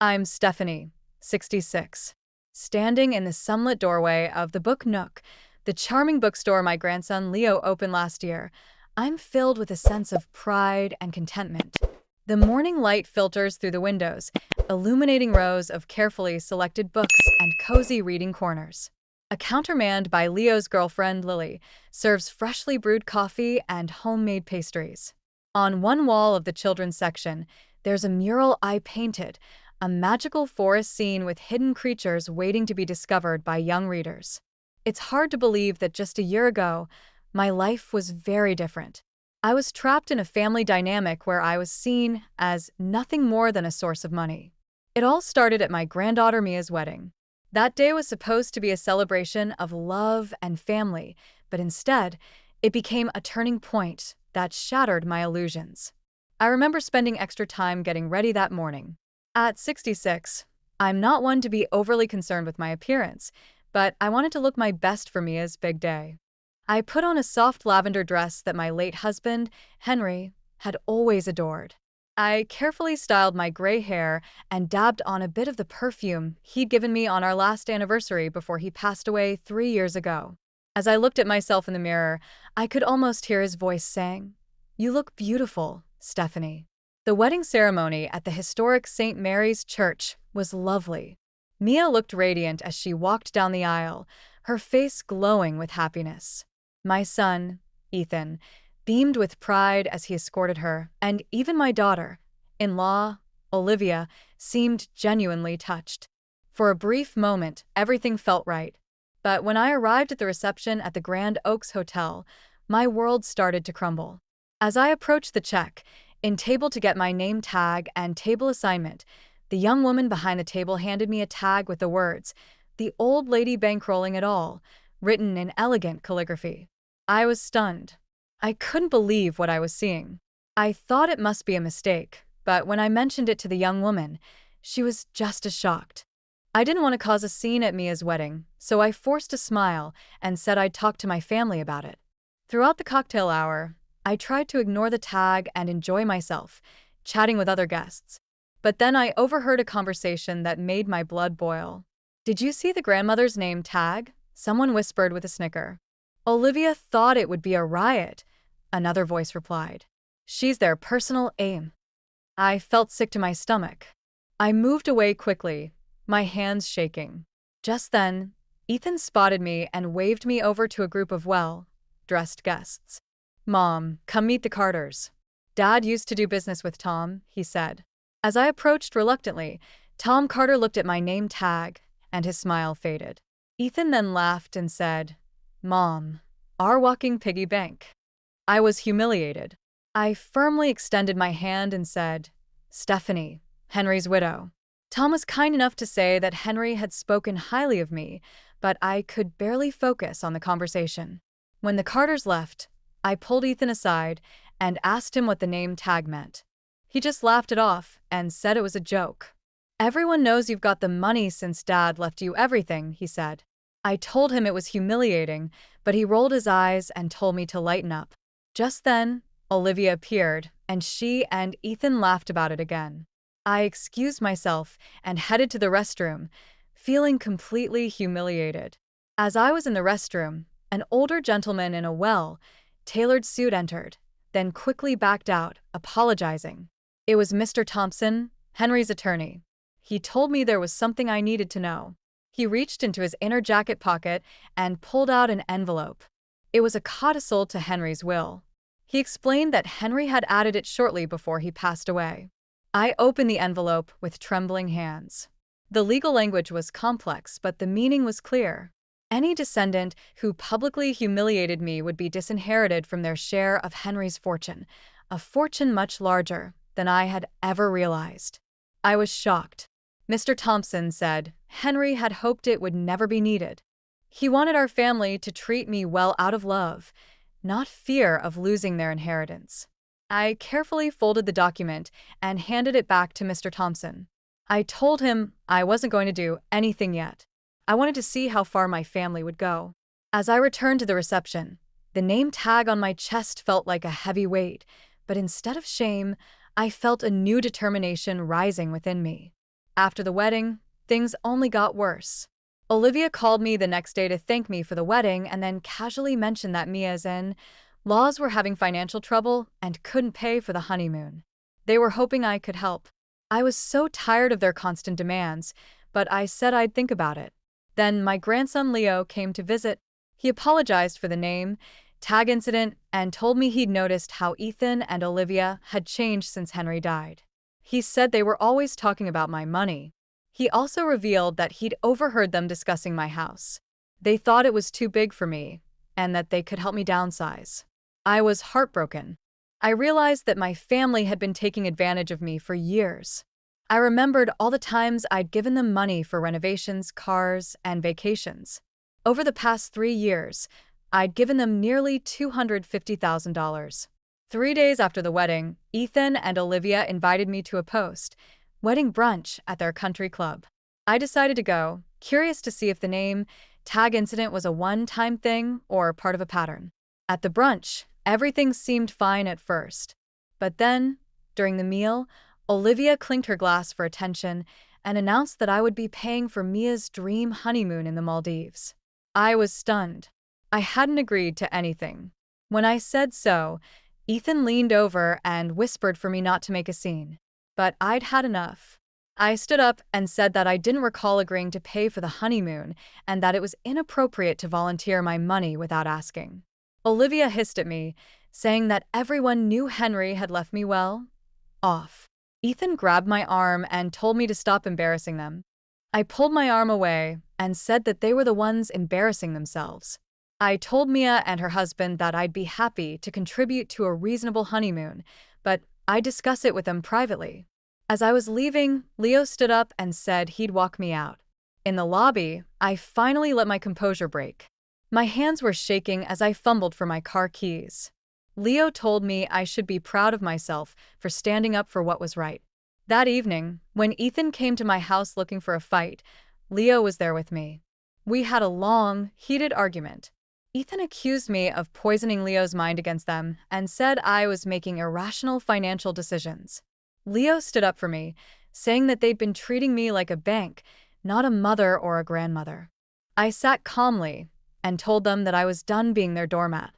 I'm Stephanie, 66, standing in the sunlit doorway of the Book Nook, the charming bookstore my grandson Leo opened last year. I'm filled with a sense of pride and contentment. The morning light filters through the windows, illuminating rows of carefully selected books and cozy reading corners. A counter manned by Leo's girlfriend Lily serves freshly brewed coffee and homemade pastries. On one wall of the children's section, there's a mural I painted, a magical forest scene with hidden creatures waiting to be discovered by young readers. It's hard to believe that just a year ago, my life was very different. I was trapped in a family dynamic where I was seen as nothing more than a source of money. It all started at my granddaughter Mia's wedding. That day was supposed to be a celebration of love and family, but instead, it became a turning point that shattered my illusions. I remember spending extra time getting ready that morning. At 66, I'm not one to be overly concerned with my appearance, but I wanted to look my best for Mia's big day. I put on a soft lavender dress that my late husband, Henry, had always adored. I carefully styled my gray hair and dabbed on a bit of the perfume he'd given me on our last anniversary before he passed away 3 years ago. As I looked at myself in the mirror, I could almost hear his voice saying, "You look beautiful, Stephanie." The wedding ceremony at the historic St. Mary's Church was lovely. Mia looked radiant as she walked down the aisle, her face glowing with happiness. My son, Ethan, beamed with pride as he escorted her, and even my daughter-in-law, Olivia, seemed genuinely touched. For a brief moment, everything felt right. But when I arrived at the reception at the Grand Oaks Hotel, my world started to crumble. As I approached the check-in table to get my name tag and table assignment, the young woman behind the table handed me a tag with the words, "The old lady bankrolling it all," written in elegant calligraphy. I was stunned. I couldn't believe what I was seeing. I thought it must be a mistake, but when I mentioned it to the young woman, she was just as shocked. I didn't want to cause a scene at Mia's wedding, so I forced a smile and said I'd talk to my family about it. Throughout the cocktail hour, I tried to ignore the tag and enjoy myself, chatting with other guests. But then I overheard a conversation that made my blood boil. "Did you see the grandmother's name tag?" Someone whispered with a snicker. "Olivia thought it would be a riot," another voice replied. "She's their personal aim." I felt sick to my stomach. I moved away quickly, my hands shaking. Just then, Ethan spotted me and waved me over to a group of well-dressed guests. "Mom, come meet the Carters. Dad used to do business with Tom," he said. As I approached reluctantly, Tom Carter looked at my name tag, and his smile faded. Ethan then laughed and said, "Mom, our walking piggy bank." I was humiliated. I firmly extended my hand and said, "Stephanie, Henry's widow." Tom was kind enough to say that Henry had spoken highly of me, but I could barely focus on the conversation. When the Carters left, I pulled Ethan aside and asked him what the name tag meant. He just laughed it off and said it was a joke. "Everyone knows you've got the money since Dad left you everything," he said. I told him it was humiliating, but he rolled his eyes and told me to lighten up. Just then, Olivia appeared, and she and Ethan laughed about it again. I excused myself and headed to the restroom, feeling completely humiliated. As I was in the restroom, an older gentleman in a well-tailored suit entered, then quickly backed out, apologizing. It was Mr. Thompson, Henry's attorney. He told me there was something I needed to know. He reached into his inner jacket pocket and pulled out an envelope. It was a codicil to Henry's will. He explained that Henry had added it shortly before he passed away. I opened the envelope with trembling hands. The legal language was complex, but the meaning was clear. Any descendant who publicly humiliated me would be disinherited from their share of Henry's fortune, a fortune much larger than I had ever realized. I was shocked. Mr. Thompson said Henry had hoped it would never be needed. He wanted our family to treat me well out of love, not fear of losing their inheritance. I carefully folded the document and handed it back to Mr. Thompson. I told him I wasn't going to do anything yet. I wanted to see how far my family would go. As I returned to the reception, the name tag on my chest felt like a heavy weight, but instead of shame, I felt a new determination rising within me. After the wedding, things only got worse. Olivia called me the next day to thank me for the wedding and then casually mentioned that Mia's in-laws were having financial trouble and couldn't pay for the honeymoon. They were hoping I could help. I was so tired of their constant demands, but I said I'd think about it. Then my grandson Leo came to visit. He apologized for the name tag incident and told me he'd noticed how Ethan and Olivia had changed since Henry died. He said they were always talking about my money. He also revealed that he'd overheard them discussing my house. They thought it was too big for me, and that they could help me downsize. I was heartbroken. I realized that my family had been taking advantage of me for years. I remembered all the times I'd given them money for renovations, cars, and vacations. Over the past 3 years, I'd given them nearly $250,000. 3 days after the wedding, Ethan and Olivia invited me to a post-wedding brunch at their country club. I decided to go, curious to see if the name tag incident was a one-time thing or part of a pattern. At the brunch, everything seemed fine at first. But then, during the meal, Olivia clinked her glass for attention and announced that I would be paying for Mia's dream honeymoon in the Maldives. I was stunned. I hadn't agreed to anything. When I said so, Ethan leaned over and whispered for me not to make a scene. But I'd had enough. I stood up and said that I didn't recall agreeing to pay for the honeymoon and that it was inappropriate to volunteer my money without asking. Olivia hissed at me, saying that everyone knew Henry had left me well off. Ethan grabbed my arm and told me to stop embarrassing them. I pulled my arm away and said that they were the ones embarrassing themselves. I told Mia and her husband that I'd be happy to contribute to a reasonable honeymoon, but I'd discuss it with them privately. As I was leaving, Leo stood up and said he'd walk me out. In the lobby, I finally let my composure break. My hands were shaking as I fumbled for my car keys. Leo told me I should be proud of myself for standing up for what was right. That evening, when Ethan came to my house looking for a fight, Leo was there with me. We had a long, heated argument. Ethan accused me of poisoning Leo's mind against them and said I was making irrational financial decisions. Leo stood up for me, saying that they'd been treating me like a bank, not a mother or a grandmother. I sat calmly and told them that I was done being their doormat.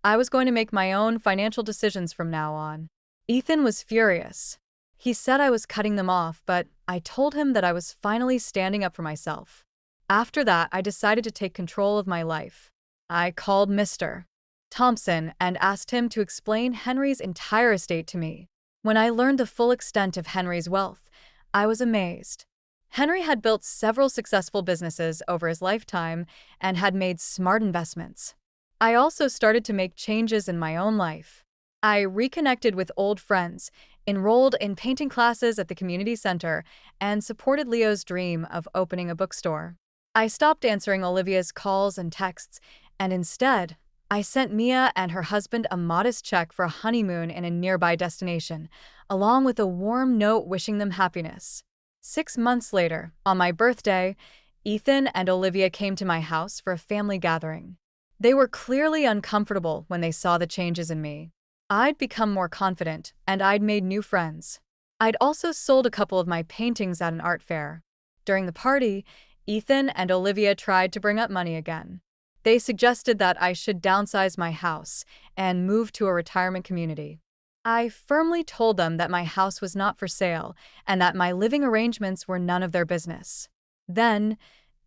I was going to make my own financial decisions from now on. Ethan was furious. He said I was cutting them off, but I told him that I was finally standing up for myself. After that, I decided to take control of my life. I called Mr. Thompson and asked him to explain Henry's entire estate to me. When I learned the full extent of Henry's wealth, I was amazed. Henry had built several successful businesses over his lifetime and had made smart investments. I also started to make changes in my own life. I reconnected with old friends, enrolled in painting classes at the community center, and supported Leo's dream of opening a bookstore. I stopped answering Olivia's calls and texts, and instead, I sent Mia and her husband a modest check for a honeymoon in a nearby destination, along with a warm note wishing them happiness. 6 months later, on my birthday, Ethan and Olivia came to my house for a family gathering. They were clearly uncomfortable when they saw the changes in me. I'd become more confident, and I'd made new friends. I'd also sold a couple of my paintings at an art fair. During the party, Ethan and Olivia tried to bring up money again. They suggested that I should downsize my house and move to a retirement community. I firmly told them that my house was not for sale and that my living arrangements were none of their business. Then,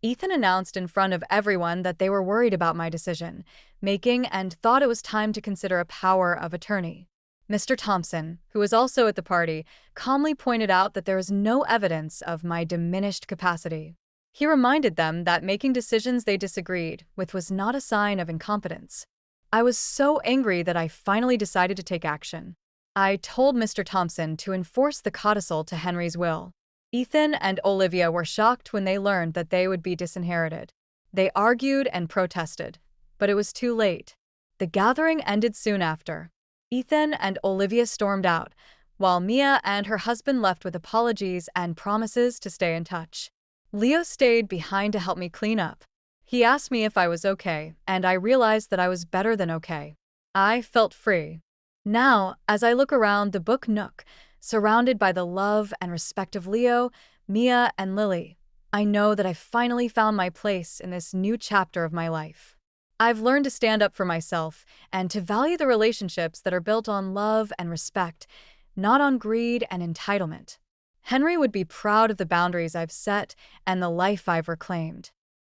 Ethan announced in front of everyone that they were worried about my decision-making and thought it was time to consider a power of attorney. Mr. Thompson, who was also at the party, calmly pointed out that there was no evidence of my diminished capacity. He reminded them that making decisions they disagreed with was not a sign of incompetence. I was so angry that I finally decided to take action. I told Mr. Thompson to enforce the codicil to Henry's will. Ethan and Olivia were shocked when they learned that they would be disinherited. They argued and protested, but it was too late. The gathering ended soon after. Ethan and Olivia stormed out, while Mia and her husband left with apologies and promises to stay in touch. Leo stayed behind to help me clean up. He asked me if I was okay, and I realized that I was better than okay. I felt free. Now, as I look around the Book Nook, surrounded by the love and respect of Leo, Mia and Lily. I know that I finally found my place in this new chapter of my life. I've learned to stand up for myself and to value the relationships that are built on love and respect, not on greed and entitlement. Henry would be proud of the boundaries I've set and the life I've reclaimed.